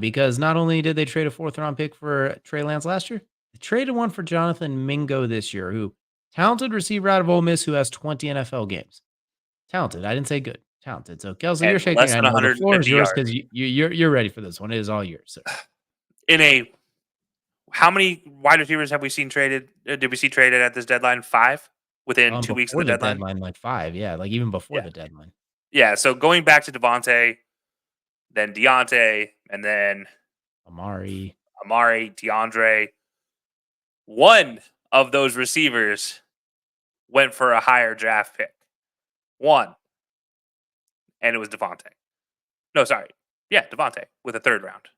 because not only did they trade a 4th-round pick for Trey Lance last year, they traded one for Jonathan Mingo this year, who talented receiver out of Ole Miss who has 20 NFL games. Talented. I didn't say good. Talented. So, Kelsey, you're And shaking less your head. than No, the floor is 150 yours yards. because you're ready for this one. It is all yours, sir. How many wide receivers have we seen traded? Did we see traded at this deadline? 5 within 2 weeks of Before the the deadline? deadline, like 5, yeah, like even before Yeah. the deadline. Yeah. So going back to Devontae, then Deontay, and then Amari. DeAndre. One of those receivers went for a higher draft pick. One. And it was Devontae. No, sorry. Yeah, Devontae with a 3rd round.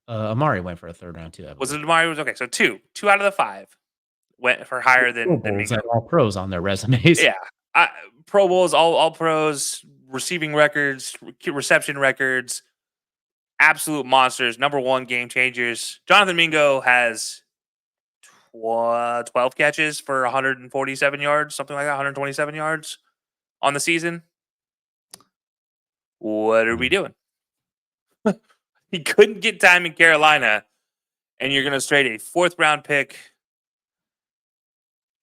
Amari went for a 3rd round too, I Was believe. it Amari? Okay, so 2. 2 out of the 5 went for higher Pro than Bowls Mingo. and all pros on their resumes. Yeah. Pro Bowls, all pros, receiving records, reception records, absolute monsters, number 1 game changers. Jonathan Mingo has 12 catches for 147 yards, something like that, 127 yards on the season. What are we doing? He couldn't get time in Carolina, and you're going to trade a 4th round pick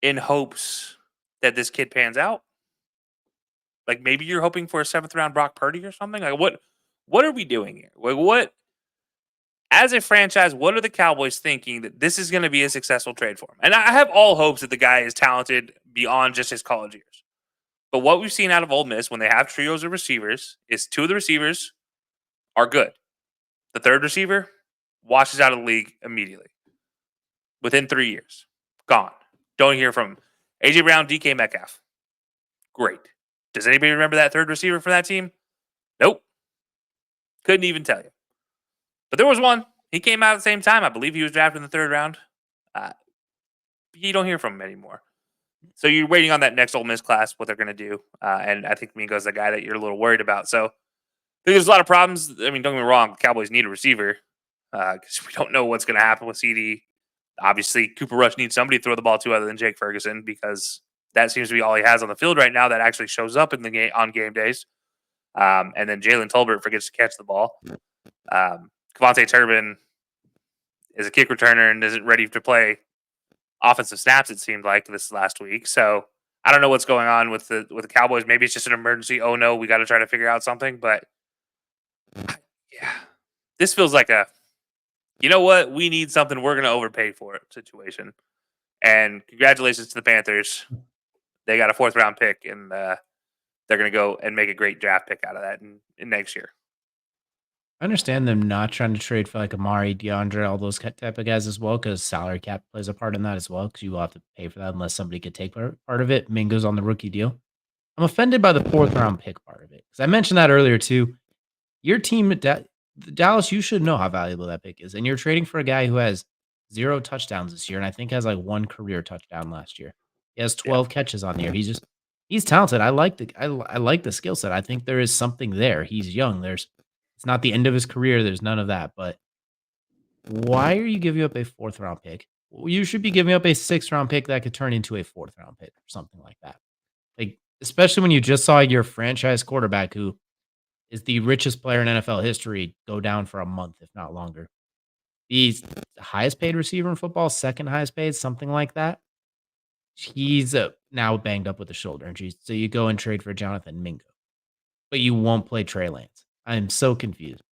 in hopes that this kid pans out? Like maybe you're hoping for a 7th round Brock Purdy or something? Like what are we doing here? Like what as a franchise, what are the Cowboys thinking that this is going to be a successful trade for him? And I have all hopes that the guy is talented beyond just his college years. But what we've seen out of Ole Miss when they have trios of receivers is 2 of the receivers are good. The 3rd receiver washes out of the league immediately. Within 3 years. Gone. Don't hear from him. AJ Brown, DK Metcalf. Great. Does anybody remember that 3rd receiver for that team? Nope. Couldn't even tell you. But there was one. He came out at the same time. I believe he was drafted in the 3rd round. You don't hear from him anymore. So you're waiting on that next Ole Miss class, what they're going to do. And I think Mingo's the guy that you're a little worried about. So I think there's a lot of problems. I mean, don't get me wrong. The Cowboys need a receiver because we don't know what's going to happen with CD. Obviously, Cooper Rush needs somebody to throw the ball to other than Jake Ferguson because that seems to be all he has on the field right now that actually shows up in the game on game days. And then Jalen Tolbert forgets to catch the ball. Kevontae Turbin is a kick returner and isn't ready to play offensive snaps, it seemed like this last week. So I don't know what's going on with the Cowboys. Maybe it's just an emergency. Oh no, we got to try to figure out something. But yeah, this feels like a, you know what? We need something. We're going to overpay for it situation. And congratulations to the Panthers. They got a 4th round pick, and they're going to go and make a great draft pick out of that in next year. I understand them not trying to trade for like Amari, DeAndre, all those type of guys as well, because salary cap plays a part in that as well, because you will have to pay for that unless somebody could take part of it. Mingo's on the rookie deal. I'm offended by the 4th round pick part of it, because I mentioned that earlier too. Your team, Dallas, you should know how valuable that pick is, and you're trading for a guy who has 0 touchdowns this year, and I think has like 1 career touchdown last year. He has 12 catches on the year. He's talented. I like the skill set. I think there is something there. He's young. It's not the end of his career. There's none of that. But why are you giving up a 4th round pick? Well, you should be giving up a 6th round pick that could turn into a 4th round pick or something like that. Like, especially when you just saw your franchise quarterback, who is the richest player in NFL history, go down for a month, if not longer. He's the highest paid receiver in football, 2nd highest paid, something like that. He's now banged up with a shoulder injury. So you go and trade for Jonathan Mingo, but you won't play Trey Lance. I'm so confused.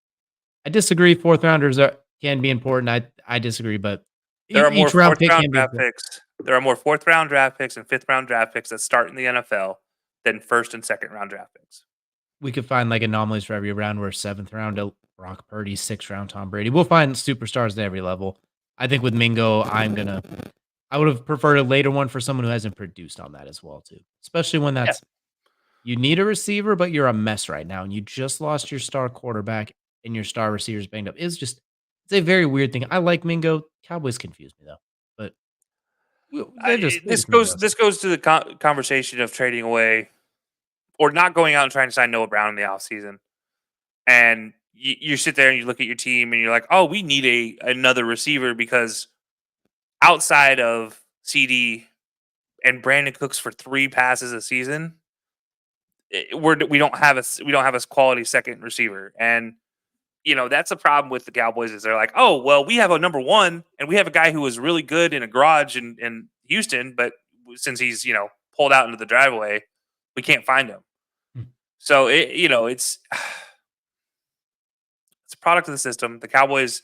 I disagree. 4th rounders can be important. I disagree, but there are more each round 4th pick round can be draft important. picks. There are more 4th round draft picks and 5th round draft picks that start in the NFL than 1st and 2nd round draft picks. We could find like anomalies for every round where 7th round Brock Purdy, 6th round Tom Brady. We'll find superstars at every level. I think with Mingo, I would have preferred a later one for someone who hasn't produced on that as well too. Especially when you need a receiver, but you're a mess right now, and you just lost your star quarterback and your star receivers banged up. It's a very weird thing. I like Mingo. Cowboys confuse me though, but This goes to the conversation of trading away or not going out and trying to sign Noah Brown in the offseason. And you sit there and you look at your team and you're like, oh, we need another receiver because outside of CD and Brandon Cooks for 3 passes a season, we don't have a quality second receiver. And that's a problem with the Cowboys is they're like, oh, well, we have a number one and we have a guy who was really good in a garage in Houston, but since he's, pulled out into the driveway, we can't find him. Hmm. So it's a product of the system. The Cowboys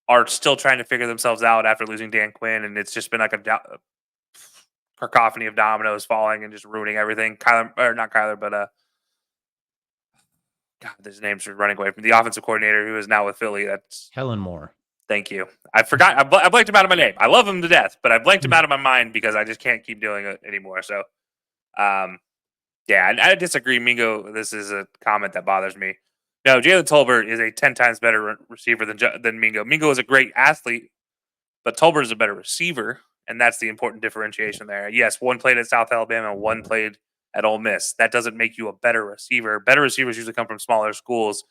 are still trying to figure themselves out after losing Dan Quinn, and it's just been like a cacophony of dominoes falling and just ruining everything. Kyler, or not Kyler, but God, his name's running away from the offensive coordinator who is now with Philly. That's Kellen Moore. Thank you. I forgot. I blanked him out of my name. I love him to death, but I blanked him out of my mind because I just can't keep doing it anymore. So, yeah, I disagree, Mingo. This is a comment that bothers me. No, Jalen Tolbert is a 10 times better receiver than Mingo. Mingo is a great athlete, but Tolbert is a better receiver, and that's the important differentiation there. Yes, one played at South Alabama, one played at Ole Miss. That doesn't make you a better receiver. Better receivers usually come from smaller schools,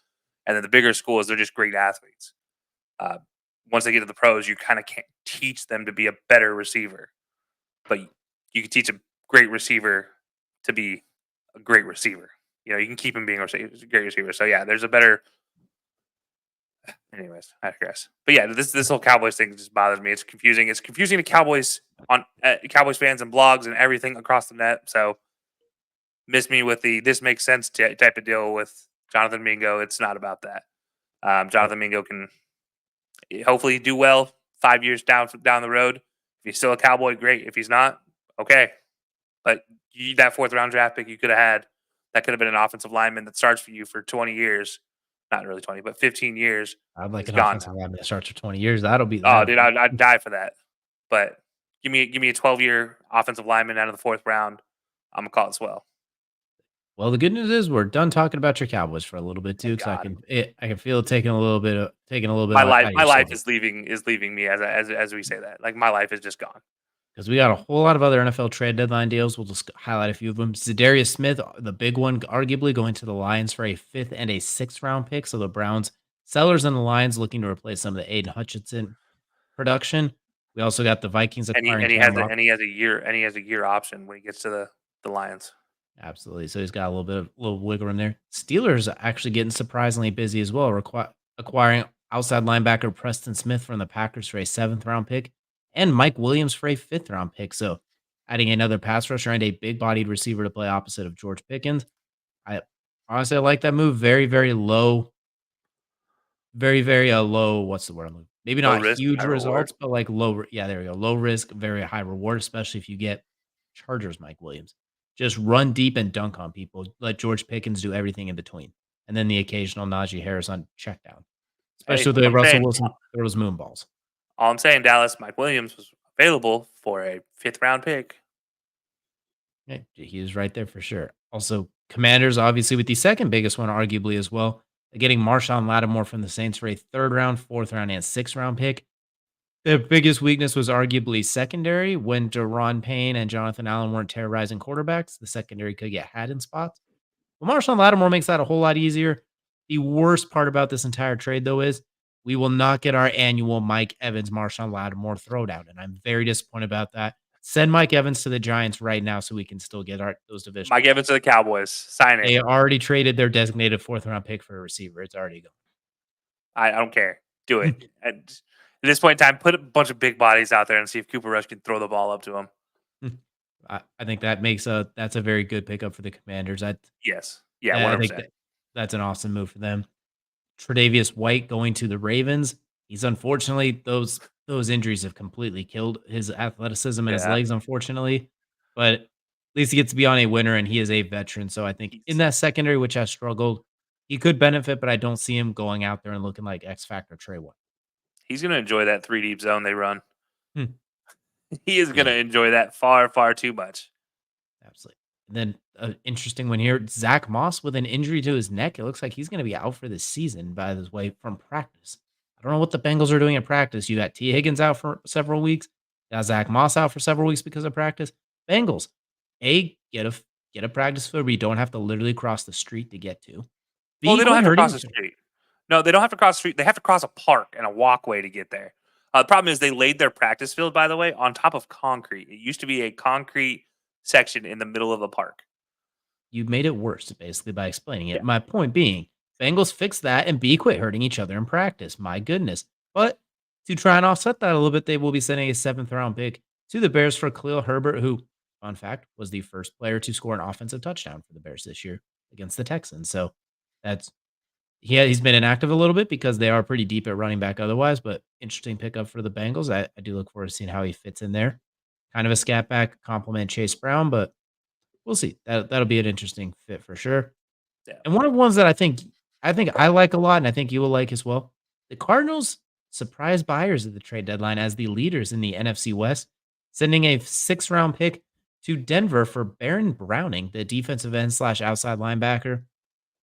and then the bigger schools, they're just great athletes. Once they get to the pros, you kind of can't teach them to be a better receiver, but you can teach a great receiver to be a great receiver. You can keep him being a great receiver. So yeah, there's a better. Anyways, I digress. But yeah, this whole Cowboys thing just bothers me. It's confusing. It's confusing to Cowboys Cowboys fans and blogs and everything across the net. So miss me with the this makes sense type of deal with Jonathan Mingo. It's not about that. Jonathan Mingo can hopefully do well 5 years down the road. If he's still a Cowboy, great. If he's not, okay. But that 4th round draft pick you could have had, that could have been an offensive lineman that starts for you for 20 years. Not really 20, but 15 years. I'd like Is an gone offensive now. lineman that starts for 20 years. That'll be Oh, that'll dude, be I'd die for that. But give me a 12-year offensive lineman out of the 4th round. I'm gonna call it swell. Well, the good news is we're done talking about your Cowboys for a little bit too, Thank because I God. can I can feel it taking a little bit out of My your life soul. is leaving me as we say that. Like my life is just gone. Because we got a whole lot of other NFL trade deadline deals. We'll just highlight a few of them. Za'Darius Smith, the big one, arguably going to the Lions for a 5th and a 6th round pick. So the Browns sellers and the Lions looking to replace some of the Aiden Hutchinson production. We also got the Vikings And he acquiring and he Cam has Rock. a year option when he gets to the Lions. Absolutely. So he's got a little wiggle room there. Steelers actually getting surprisingly busy as well, acquiring outside linebacker Preston Smith from the Packers for a 7th round pick and Mike Williams for a 5th round pick. So adding another pass rusher and a big bodied receiver to play opposite of George Pickens. I honestly I like that move. Very, very low, very, very low. What's the word? Maybe Low not risk, huge high reward. results, but like yeah, there we go. Low risk, very high reward, especially if you get Chargers Mike Williams. Just run deep and dunk on people. Let George Pickens do everything in between. And then the occasional Najee Harris on check down. Hey, Especially with the way I'm Russell saying Wilson throws moon balls. all I'm saying, Dallas, Mike Williams was available for a 5th round pick. Yeah, he was right there for sure. Also, Commanders, obviously, with the second biggest one, arguably as well. Getting Marshawn Lattimore from the Saints for a 3rd round, 4th round, and 6th round pick. Their biggest weakness was arguably secondary. When Deron Payne and Jonathan Allen weren't terrorizing quarterbacks, the secondary could get had in spots. Well, Marshawn Lattimore makes that a whole lot easier. The worst part about this entire trade, though, is we will not get our annual Mike Evans, Marshawn Lattimore throwdown, and I'm very disappointed about that. Send Mike Evans to the Giants right now so we can still get those divisional. Mike Evans to the Cowboys. Sign it. They already traded their designated 4th round pick for a receiver. It's already gone. I don't care. Do it. And at this point in time, put a bunch of big bodies out there and see if Cooper Rush can throw the ball up to him. I think that's a very good pickup for the Commanders. Yes. Yeah, I think 100%. that's an awesome move for them. Tre'Davious White going to the Ravens. He's unfortunately those injuries have completely killed his athleticism and his Yeah. legs, unfortunately. But at least he gets to be on a winner, and he is a veteran. So I think in that secondary, which has struggled, he could benefit, but I don't see him going out there and looking like X Factor Trey White. He's going to enjoy that 3 deep zone they run. Hmm. He is going Yeah. to enjoy that far, far too much. Absolutely. And then an interesting one here, Zach Moss with an injury to his neck. It looks like he's going to be out for the season, by the way, from practice. I don't know what the Bengals are doing at practice. You got T. Higgins out for several weeks. You got Zach Moss out for several weeks because of practice. Bengals, get a practice field where you don't have to literally cross the street to get to. Well, B, they don't quit have to hurting cross the yourself. street. No, they don't have to cross the street. They have to cross a park and a walkway to get there. The problem is they laid their practice field, by the way, on top of concrete. It used to be a concrete section in the middle of the park. You made it worse, basically, by explaining Yeah. it. My point being, Bengals fix that and B quit hurting each other in practice. My goodness. But to try and offset that a little bit, they will be sending a 7th round pick to the Bears for Khalil Herbert, who, fun fact, was the first player to score an offensive touchdown for the Bears this year against the Texans. So that's he's been inactive a little bit because they are pretty deep at running back otherwise, but interesting pickup for the Bengals. I do look forward to seeing how he fits in there. Kind of a scat back, compliment Chase Brown, but we'll see. That'll be an interesting fit for sure. Yeah. And one of the ones that I think I like a lot, and I think you will like as well. The Cardinals surprise buyers at the trade deadline as the leaders in the NFC West, sending a 6th round pick to Denver for Baron Browning, the defensive end slash outside linebacker.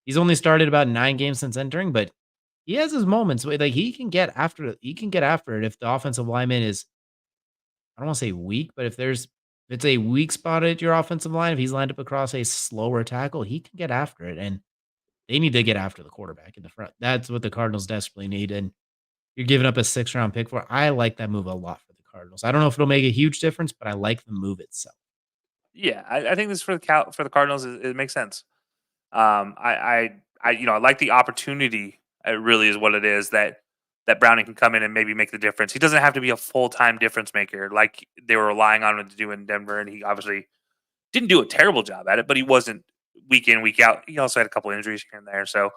He's only started about 9 games since entering, but he has his moments where like he can get after it. He can get after it if the offensive lineman is, I don't want to say weak, but if it's a weak spot at your offensive line, if he's lined up across a slower tackle, he can get after it. And they need to get after the quarterback in the front. That's what the Cardinals desperately need, and you're giving up a 6th round pick for it. I like that move a lot for the Cardinals. I don't know if it'll make a huge difference, but I like the move itself. Yeah, I think this for for the Cardinals, it makes sense. I like the opportunity. It really is what it is that Browning can come in and maybe make the difference. He doesn't have to be a full time difference maker like they were relying on him to do in Denver, and he obviously didn't do a terrible job at it. But he wasn't week in week out. He also had a couple injuries here and there, so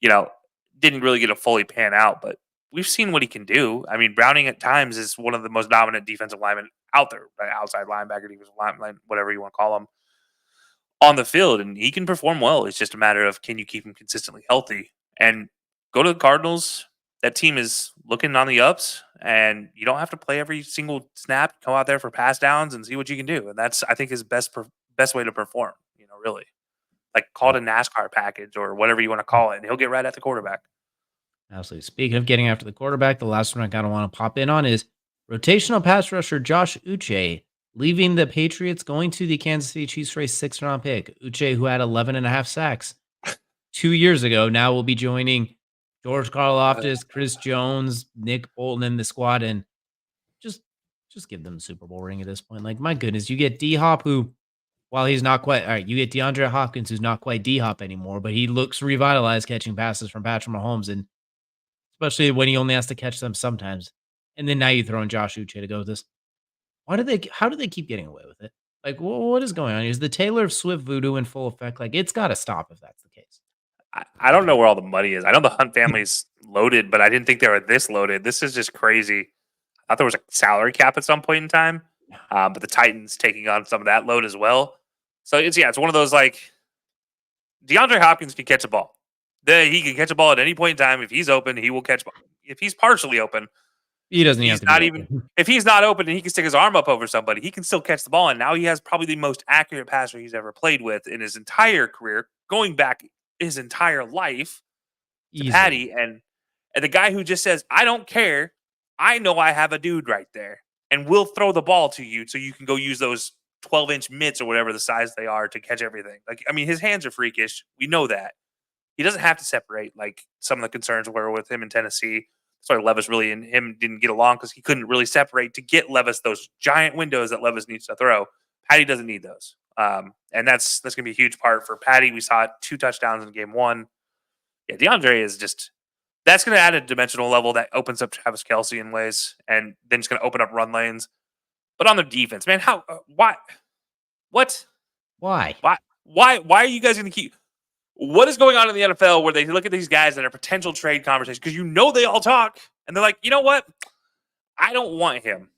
you know didn't really get a fully pan out. But we've seen what he can do. I mean, Browning at times is one of the most dominant defensive linemen out there, right? Outside linebacker, defensive line, whatever you want to call him on the field, and he can perform well. It's just a matter of can you keep him consistently healthy and go to the Cardinals. That team is looking on the ups, and you don't have to play every single snap. Go out there for pass downs and see what you can do, and that's I think his best way to perform. Really, like call it a NASCAR package or whatever you want to call it, and he'll get right at the quarterback. Absolutely. Speaking of getting after the quarterback, the last one I kind of want to pop in on is rotational pass rusher Josh Uche leaving the Patriots, going to the Kansas City Chiefs for a 6th round pick. Uche, who had 11.5 sacks 2 years ago, now will be joining George Karlaftis, Chris Jones, Nick Bolton in the squad, and just just give them the Super Bowl ring at this point. Like, my goodness, you get D Hop, who, while he's not quite all right, you get DeAndre Hopkins, who's not quite D Hop anymore, but he looks revitalized catching passes from Patrick Mahomes, and especially when he only has to catch them sometimes. And then now you throw in Josh Uche to go with this. How do they keep getting away with it? Like, what is going on? Is the Taylor Swift voodoo in full effect? Like, it's got to stop if that's the case. I don't know where all the money is. I know the Hunt family's loaded, but I didn't think they were this loaded. This is just crazy. I thought there was a salary cap at some point in time, but the Titans taking on some of that load as well. So it's one of those like DeAndre Hopkins can catch a ball. He can catch a ball at any point in time. If he's open, he will catch. If he's partially open, He doesn't even have he's to be not even. open. If he's not open and he can stick his arm up over somebody, he can still catch the ball. And now he has probably the most accurate passer he's ever played with in his entire career, going back his entire life to Easily. Patty and the guy who just says, "I don't care. I know I have a dude right there, and we'll throw the ball to you so you can go use those 12-inch mitts or whatever the size they are to catch everything." Like, I mean, his hands are freakish. We know that. He doesn't have to separate like some of the concerns were with him in Tennessee. That's why Levis really and him didn't get along because he couldn't really separate to get Levis those giant windows that Levis needs to throw. Patty doesn't need those. And that's gonna be a huge part for Patty. We saw it 2 touchdowns in game one. Yeah, DeAndre is just that's going to add a dimensional level that opens up Travis Kelsey in ways, and then it's going to open up run lanes. But on the defense, man, how? Why? What? Why? Why? Why are you guys going to keep? What is going on in the NFL where they look at these guys that are potential trade conversations because they all talk and they're like, you know what? I don't want him.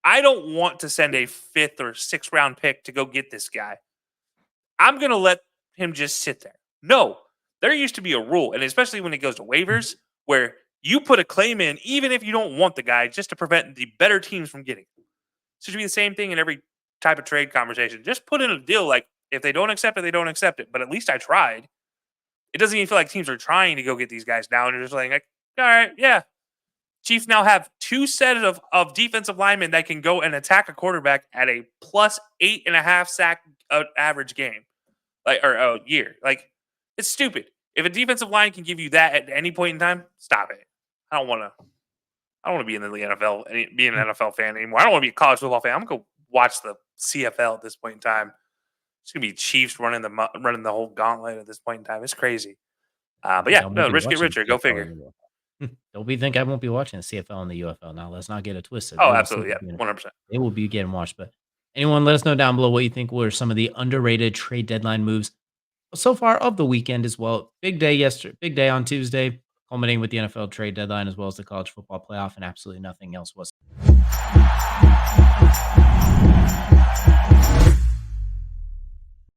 I don't want to send a 5th or 6th round pick to go get this guy. I'm going to let him just sit there. No, there used to be a rule, and especially when it goes to waivers, where you put a claim in, even if you don't want the guy, just to prevent the better teams from getting him. So it should be the same thing in every type of trade conversation. Just put in a deal like if they don't accept it, they don't accept it. But at least I tried. It doesn't even feel like teams are trying to go get these guys down. They're just like, all right, yeah. Chiefs now have 2 sets of defensive linemen that can go and attack a quarterback at a plus 8.5 sack average game, like or a year. Like, it's stupid. If a defensive line can give you that at any point in time, stop it. I don't want to. I don't want to be in the NFL, be an NFL fan anymore. I don't want to be a college football fan. I'm gonna go watch the CFL at this point in time. It's gonna be Chiefs running the whole gauntlet at this point in time. It's crazy. But yeah, no, rich get richer. Go figure. Don't be think I won't be watching the CFL and the UFL now. Let's not get it twisted. Oh, absolutely. Yeah, 100%. They will be getting watched. But anyone, let us know down below what you think were some of the underrated trade deadline moves so far of the weekend as well. Big day on Tuesday, culminating with the NFL trade deadline as well as the college football playoff and absolutely nothing else was.